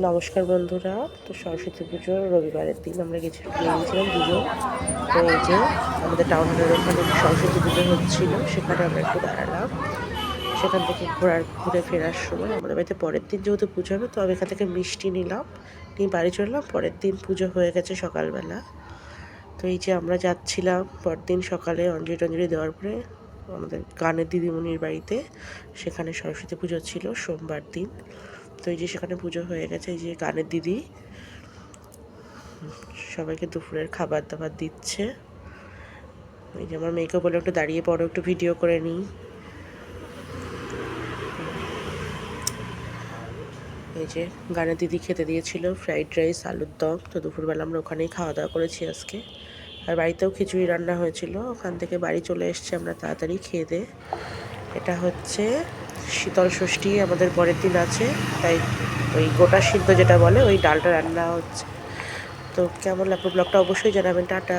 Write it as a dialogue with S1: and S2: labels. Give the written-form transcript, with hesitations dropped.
S1: নমস্কার বন্ধুরা। তো সরস্বতী পুজোর রবিবারের দিন আমরা গিয়েছিলাম দুজন। তো এই যে আমাদের টাউন হলের ওখানে সরস্বতী পুজো হচ্ছিল, সেখানে আমরা একটু দাঁড়ালাম। সেখান থেকে ঘুরে ফেরার সময় আমাদের বাড়িতে পরের দিন যেহেতু পুজো হবে, তো আমি এখান থেকে মিষ্টি নিলাম, নিয়ে বাড়ি চললাম। পরের দিন পুজো হয়ে গেছে সকালবেলা। তো এই যে আমরা যাচ্ছিলাম পরদিন সকালে অঞ্জলি টঞ্জলি দেওয়ার পরে আমাদের গানের দিদিমণির বাড়িতে, সেখানে সরস্বতী পুজো ছিল সোমবার দিন। তো এই যে সেখানে পুজো হয়ে গেছে। এই যে গানের দিদি সবাইকে দুপুরের খাবার দাবার দিচ্ছে। এই যে আমার মেয়েকে বলে একটু দাঁড়িয়ে পড়ো, একটু ভিডিও করে নিই। এই যে গানের দিদি খেতে দিয়েছিল ফ্রাইড রাইস, আলুর দম। তো দুপুরবেলা আমরা ওখানেই খাওয়া দাওয়া করেছি আজকে। আর বাড়িতেও খিচুড়ি রান্না হয়েছিল, ওখান থেকে বাড়ি চলে এসেছি আমরা তাড়াতাড়ি খেয়ে দিয়ে। এটা হচ্ছে শীতল ষষ্ঠী, আমাদের পরের দিন আছে, তাই ওই গোটা সিদ্ধ যেটা বলে ওই ডালটা রান্না হচ্ছে। তো কেমন লাগলো ব্লগটা অবশ্যই জানাবেন। টাটা।